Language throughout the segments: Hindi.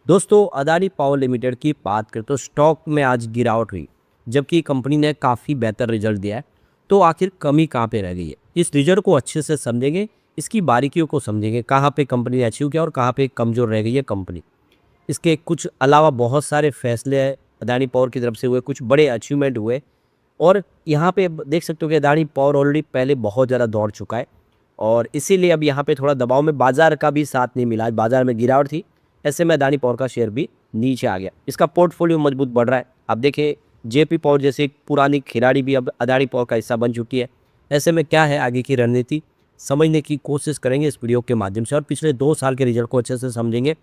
दोस्तों, अदानी पावर लिमिटेड की बात करें तो स्टॉक में आज गिरावट हुई, जबकि कंपनी ने काफ़ी बेहतर रिजल्ट दिया है। तो आखिर कमी कहाँ पे रह गई है? इस रिजल्ट को अच्छे से समझेंगे, इसकी बारीकियों को समझेंगे, कहाँ पे कंपनी ने अचीव किया और कहाँ पे कमज़ोर रह गई है कंपनी। इसके कुछ अलावा बहुत सारे फैसले अदानी पावर की तरफ से हुए, कुछ बड़े अचीवमेंट हुए और यहाँ पे देख सकते हो कि अदानी पावर ऑलरेडी पहले बहुत ज़्यादा दौड़ चुका है और इसीलिए अब यहाँ पे थोड़ा दबाव में बाज़ार का भी साथ नहीं मिला। आज बाज़ार में गिरावट थी, ऐसे में अदानी पावर का शेयर भी नीचे आ गया। इसका पोर्टफोलियो मजबूत बढ़ रहा है। आप देखें, जेपी पावर जैसे एक पुरानी खिलाड़ी भी अब अदानी पावर का हिस्सा बन चुकी है। ऐसे में क्या है आगे की रणनीति, समझने की कोशिश करेंगे इस वीडियो के माध्यम से और पिछले 2 साल के रिजल्ट को अच्छे से समझेंगे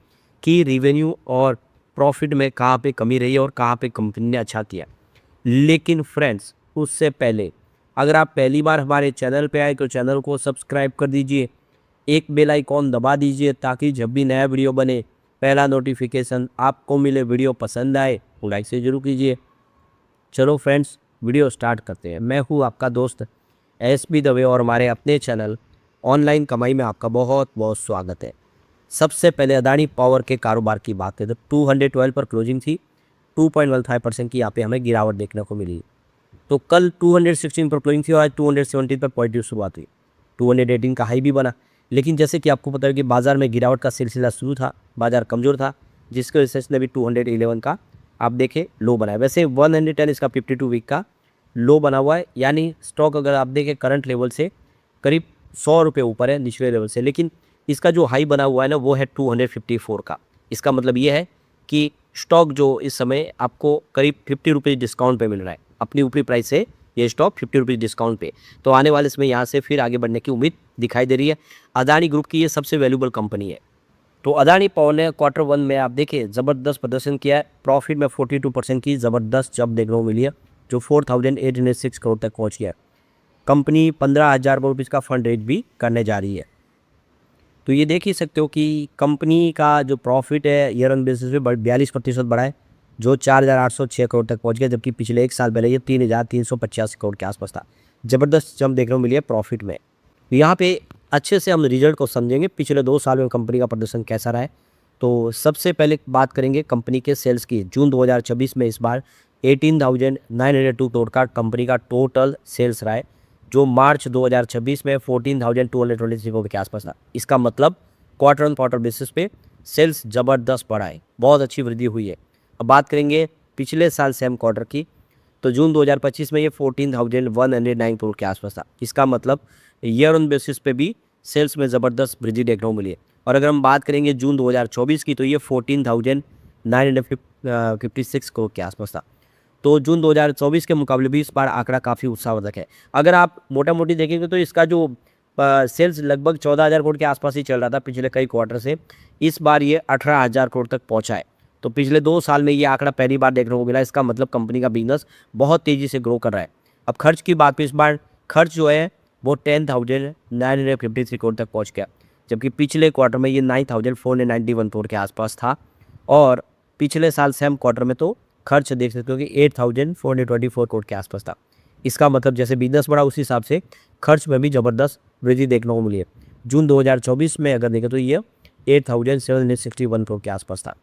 कि रिवेन्यू और प्रॉफिट में कहाँ पे कमी रही है और कहाँ पे कंपनी ने अच्छा किया। लेकिन फ्रेंड्स, उससे पहले अगर आप पहली बार हमारे चैनल पे आए तो चैनल को सब्सक्राइब कर दीजिए, एक बेल आइकॉन दबा दीजिए ताकि जब भी नया वीडियो बने पहला नोटिफिकेशन आपको मिले। वीडियो पसंद आए तो लाइक से जरूर कीजिए। चलो फ्रेंड्स, वीडियो स्टार्ट करते हैं। मैं हूँ आपका दोस्त एसबी दवे और हमारे अपने चैनल ऑनलाइन कमाई में आपका बहुत बहुत स्वागत है। सबसे पहले अदानी पावर के कारोबार की बात करें तो 212 पर क्लोजिंग थी। 2.15% की यहाँ पे हमें गिरावट देखने को मिली। तो कल 216 पर क्लोजिंग थी और आज 217 पर पॉजिटिव शुरुआत हुई। 218 का हाई भी बना, लेकिन जैसे कि आपको पता है कि बाजार में गिरावट का सिलसिला शुरू था, बाजार कमज़ोर था, जिसके वजह से इसने भी 211 का आप देखें लो बनाया। वैसे 110 इसका 52 वीक का लो बना हुआ है, यानी स्टॉक अगर आप देखें करंट लेवल से करीब 100 रुपये ऊपर है निचले लेवल से, लेकिन इसका जो हाई बना हुआ है ना वो है 254 का। इसका मतलब ये है कि स्टॉक जो इस समय आपको करीब 50 रुपीज़ डिस्काउंट पे मिल रहा है अपनी ऊपरी प्राइस से। ये स्टॉक 50 रुपीज़ डिस्काउंट पे, तो आने वाले समय यहाँ से फिर आगे बढ़ने की उम्मीद दिखाई दे रही है। अदानी ग्रुप की ये सबसे वैल्यूबल कंपनी है। तो अदानी पावर ने Q1 में आप देखिए ज़बरदस्त प्रदर्शन किया है। प्रॉफिट में 42% की ज़बरदस्त जंप देखने को मिली है, जो 4,806 करोड़ तक पहुँच गया है। कंपनी 15,000 करोड़ रुपीज़ का फंड रेज भी करने जा रही है। तो ये देख ही सकते हो कि कंपनी का जो प्रॉफिट है ईयर ऑन बेसिस पे 42% बढ़ा है, जो 4,806 करोड़ तक पहुंच गया, जबकि पिछले एक साल पहले ये 3,385 करोड़ के आसपास था। ज़बरदस्त जंप देखने को मिली है प्रॉफिट में। तो यहाँ पे अच्छे से हम रिजल्ट को समझेंगे पिछले 2 साल में कंपनी का प्रदर्शन कैसा रहा है। तो सबसे पहले बात करेंगे कंपनी के सेल्स की। जून 2024 में इस बार 18,902 करोड़ का कंपनी का टोटल सेल्स रहा है, जो मार्च 2026 में 14,223 करोड़ के आसपास था। इसका मतलब क्वार्टर ऑन क्वार्टर बेसिस पे सेल्स ज़बरदस्त बढ़ा है, बहुत अच्छी वृद्धि हुई है। अब बात करेंगे पिछले साल सेम क्वार्टर की, तो जून 2025 में ये 14,109 करोड़ के आसपास था। इसका मतलब ईयर ऑन बेसिस पे भी सेल्स में ज़बरदस्त वृद्धि देखने को मिली है। और अगर हम बात करेंगे जून 2024 की, तो ये 14,956 करोड़ के आसपास था। तो जून 2024 के मुकाबले भी इस बार आंकड़ा काफ़ी उत्साहवर्धक है। अगर आप मोटा मोटी देखेंगे तो इसका जो सेल्स लगभग 14,000 करोड़ के आसपास ही चल रहा था पिछले कई क्वार्टर से, इस बार ये 18,000 करोड़ तक पहुंचा है। तो पिछले 2 साल में ये आंकड़ा पहली बार देखने को मिला। इसका मतलब कंपनी का बिजनेस बहुत तेज़ी से ग्रो कर रहा है। अब खर्च की बात पे, इस बार खर्च जो है वो 10,953 करोड़ तक पहुँच गया, जबकि पिछले क्वार्टर में ये 9,491 करोड़ के आसपास था और पिछले साल सेम क्वार्टर में तो खर्च देख सकते हो कि 8,424 करोड़ के आसपास था। इसका मतलब जैसे बिजनेस बढ़ा उसी हिसाब से खर्च में भी ज़बरदस्त वृद्धि देखने को मिली है। जून 2024 में अगर देखें तो ये 8,761 करोड़ के आसपास था।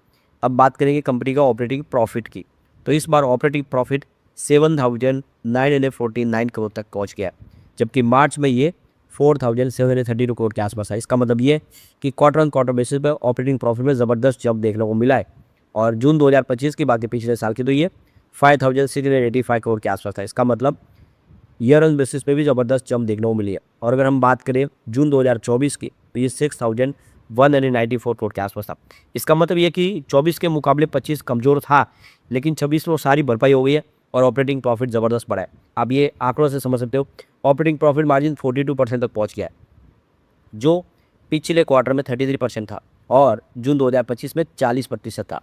अब बात करेंगे कंपनी का ऑपरेटिंग प्रॉफिट की, तो इस बार ऑपरेटिंग प्रॉफिट 7,949 करोड़ तक पहुँच गया, जबकि मार्च में ये 4,732 करोड़ के आसपास है। इसका मतलब ये कि क्वार्टर ऑन क्वार्टर बेसिस पर ऑपरेटिंग प्रॉफिट में ज़बरदस्त जंप देखने को मिला है। और जून 2025 की बात है पिछले साल की, तो ये 5,685 करोड़ के आसपास था। इसका मतलब ईयर ऑन बेसिस पे भी ज़बरदस्त जंप देखने को मिली है। और अगर हम बात करें जून 2024 की, तो ये 6,194 करोड़ के आसपास था। इसका मतलब ये कि 24 के मुकाबले 25 कमज़ोर था, लेकिन 26 में सारी भरपाई हो गई है और ऑपरेटिंग प्रॉफिट ज़बरदस्त बढ़ा है। आप ये आंकड़ों से समझ सकते हो, ऑपरेटिंग प्रॉफिट मार्जिन 42% तक पहुँच गया है, जो पिछले क्वार्टर में 33% था और जून 2025 में 40% था।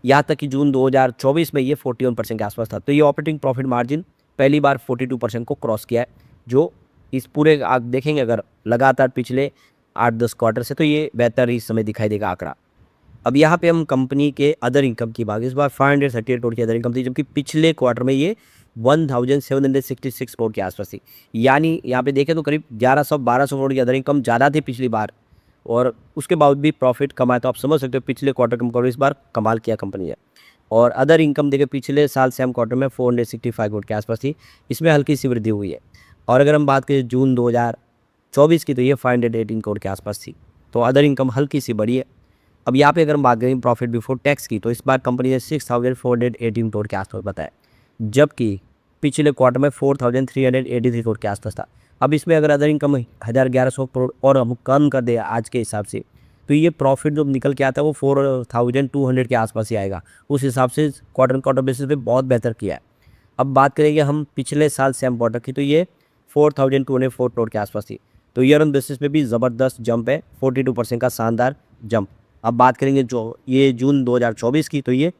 यहाँ तक कि जून 2024 में ये 41% के आसपास था। तो ये ऑपरेटिंग प्रॉफिट मार्जिन पहली बार 42% को क्रॉस किया है, जो इस पूरे आप देखेंगे अगर लगातार पिछले 8-10 क्वार्टर से, तो ये बेहतर इस समय दिखाई देगा आंकड़ा। अब यहाँ पे हम कंपनी के अदर इनकम की बात, इस बार 538 करोड़ की अदर इनकम थी, जबकि पिछले क्वार्टर में ये 1,766 करोड़ के आसपास थी। यानी यहाँ पे देखें तो करीब 1,100-1,200 करोड़ की अदर इनकम ज़्यादा थी पिछली बार, और उसके बावजूद भी प्रॉफिट कमाया। तो आप समझ सकते हो पिछले क्वार्टर के मुकाबले इस बार कमाल किया कंपनी है। और अदर इनकम देखिए पिछले साल सेम क्वार्टर में 465 करोड़ के आसपास थी, इसमें हल्की सी वृद्धि हुई है। और अगर हम बात करें जून 2024 की, तो ये 518 करोड़ के आसपास थी। तो अदर इनकम हल्की सी बढ़ी है। अब यहाँ पे अगर हम बात करें प्रॉफिट बिफोर टैक्स की, तो इस बार कंपनी ने 6418 करोड़ के आसपास बताया, जबकि पिछले क्वार्टर में 4383 करोड़ के आसपास था। अब इसमें अगर अदर इनकम 1100 करोड़ और हम कम कर दे आज के हिसाब से, तो ये प्रॉफिट जो निकल के आता है वो 4200 के आसपास ही आएगा। उस हिसाब से क्वार्टर बेसिस पे बहुत बेहतर किया है। अब बात करेंगे हम पिछले साल सेम क्वार्टर की, तो ये 4204 करोड़ के आसपास थी। तो ईयर ऑन बेसिस पे भी ज़बरदस्त जंप है, 42% का शानदार जंप। अब बात करेंगे जो ये जून 2024 की, तो ये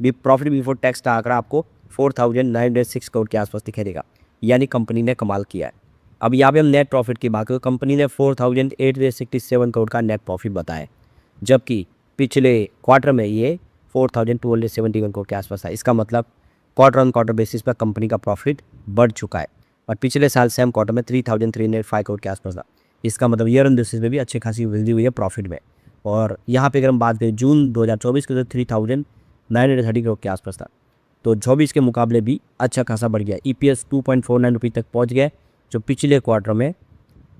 भी प्रॉफिट बिफोर टैक्स का आंकड़ा आपको 4906 करोड़ के आसपास दिखाई देगा, यानी कंपनी ने कमाल किया है। अब यहाँ पे हम नेट प्रॉफिट की बात करें, कंपनी ने 4867 करोड़ का नेट प्रॉफिट बताया, जबकि पिछले क्वार्टर में ये 4271 करोड़ के आसपास था। इसका मतलब क्वार्टर ऑन क्वार्टर बेसिस पर कंपनी का प्रॉफिट बढ़ चुका है। और पिछले साल सेम क्वार्टर में 3305 करोड़ के आसपास था। इसका मतलब ईयर ऑन बेसिस में भी अच्छी खासी वृद्धि हुई है प्रॉफिट में। और यहाँ पे अगर हम बात करें जून 2024 के, तो 3930 करोड़ के आसपास था। तो 24 के मुकाबले भी अच्छा खासा बढ़ गया। EPS 2.49 रुपये तक पहुँच गया, जो पिछले क्वार्टर में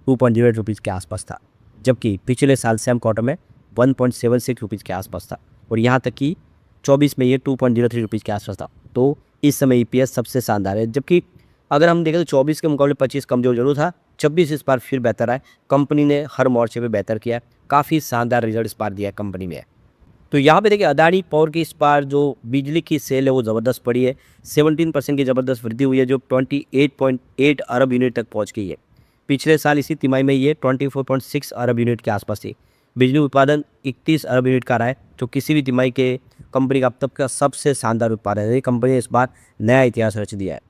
2.08 रुपीज़ के आसपास था, जबकि पिछले साल सेम क्वार्टर में 1.76 रुपीज़ के आसपास था। और यहाँ तक कि 24 में ये 2.03 रुपीज़ के आसपास था। तो इस समय EPS सबसे शानदार है। जबकि अगर हम देखें तो 24 के मुकाबले 25 कमज़ोर जरूर था, 26 इस बार फिर बेहतर है। कंपनी ने हर मोर्चे पे बेहतर किया है, काफ़ी शानदार रिजल्ट इस बार दिया है कंपनी में। तो यहाँ पे देखिए अदानी पावर की इस बार जो बिजली की सेल है वो ज़बरदस्त पड़ी है, 17% की ज़बरदस्त वृद्धि हुई है, जो 28.8 अरब यूनिट तक पहुँच गई है। पिछले साल इसी तिमाही में ये 24.6 अरब यूनिट के आसपास थी। बिजली उत्पादन 31 अरब यूनिट का रहा है, जो किसी भी तिमाही के कंपनी का अब तक का सबसे शानदार उत्पादन है। कंपनी ने इस बार नया इतिहास रच दिया है।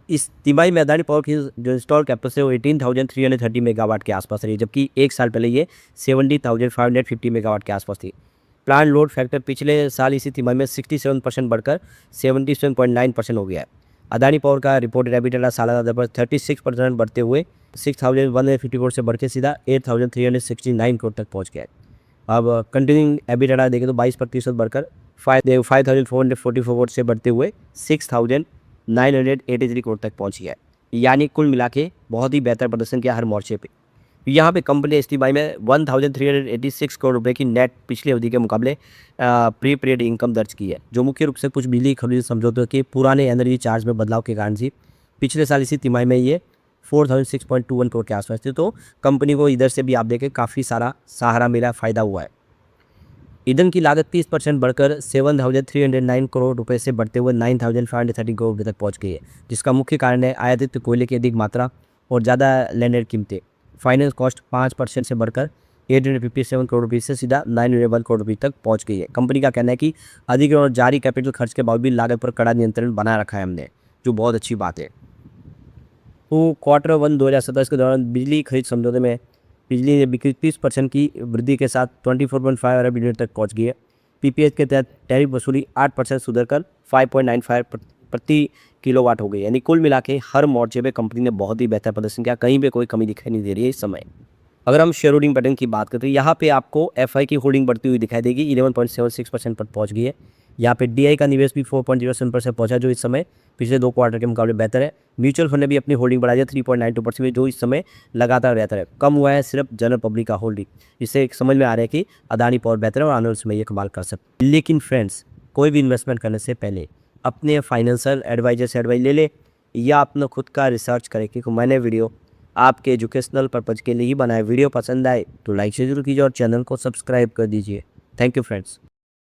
इस तिमाही में अदानी पावर की जो इंस्टॉल कैपेसिटी है वो 18,330 मेगावाट के आसपास रही, जबकि एक साल पहले ये 70,550 मेगावाट के आसपास थी। प्लांट लोड फैक्टर पिछले साल इसी तिमाही में 67% बढ़कर 77.9% हो गया है। अदानी पावर का रिपोर्टेड एबिटडा सालाना दर पर 36% बढ़ते हुए 6,154 से बढ़ के सीधा 8,369 करोड़ तक पहुँच गया है। अब कंटिन्यूइंग एबिटडा देखें तो 22% बढ़कर 5,444 करोड़ से बढ़ते हुए 6,983 करोड़ तक पहुँच गया है। यानी कुल मिला के बहुत ही बेहतर प्रदर्शन किया हर मोर्चे पे। यहाँ पे कंपनी ने इस तिमाही में 1,386 करोड़ रुपए की नेट पिछली अवधि के मुकाबले प्री पीरियड इनकम दर्ज की है, जो मुख्य रूप से कुछ बिजली खरीद समझौतों के पुराने एनर्जी चार्ज में बदलाव के कारण थी। पिछले साल इसी तिमाही में ये 4,621 करोड़ के आसपास थे। तो कंपनी को इधर से भी आप देखें काफ़ी सारा सहारा मिला, फ़ायदा हुआ है। ईंधन की लागत 30% बढ़कर 7,309 करोड़ रुपए से बढ़ते हुए 9,530 करोड़ रुपए तक पहुंच गई है, जिसका मुख्य कारण है आयातित कोयले की अधिक मात्रा और ज़्यादा लैंडेड कीमतें। फाइनेंस कॉस्ट 5% से बढ़कर 857 करोड़ रुपये से सीधा 901 करोड़ रुपये तक पहुंच गई है। कंपनी का कहना है कि अधिग्रहण और जारी कैपिटल खर्च के बावजूद भी लागत पर कड़ा नियंत्रण बना रखा है हमने, जो बहुत अच्छी बात है। तो क्वार्टर 1 2027 के दौरान बिजली खरीद समझौते में बिजली ने बिक्री 30% की वृद्धि के साथ 24.5 अरब यूनिट तक पहुंच गई है। PPS के तहत टैरिफ वसूली 8% सुधरकर 5.95 प्रति किलोवाट हो गई। यानी कुल मिला के हर मोर्चे पे कंपनी ने बहुत ही बेहतर प्रदर्शन किया, कहीं पे कोई कमी दिखाई नहीं दे रही है इस समय। अगर हम शेयर होल्डिंग पैटर्न की बात करते हैं, यहाँ पे आपको FI की होल्डिंग बढ़ती हुई दिखाई देगी, 11.76% पर पहुँच गई है। यहाँ पे DI का निवेश भी 4.07% पहुँचा, जो इस समय पिछले 2 क्वार्टर के मुकाबले बेहतर है। म्यूचुअल फंड ने भी अपनी होल्डिंग बढ़ाई है 3.92%, जो इस समय लगातार बेहतर है। कम हुआ है सिर्फ जनरल पब्लिक का होल्डिंग। इससे समझ में आ रहा है कि अदानी पावर बेहतर है और आने वाले समय ये कमाल कर सकते। लेकिन फ्रेंड्स, कोई भी इन्वेस्टमेंट करने से पहले अपने फाइनेंशियल एडवाइजर से एडवाइस ले ले या अपना खुद का रिसर्च करें, क्योंकि मैंने वीडियो आपके एजुकेशनल पर्पज़ के लिए ही बनाया। वीडियो पसंद आए तो लाइक से जरूर कीजिए और चैनल को सब्सक्राइब कर दीजिए। Thank you friends.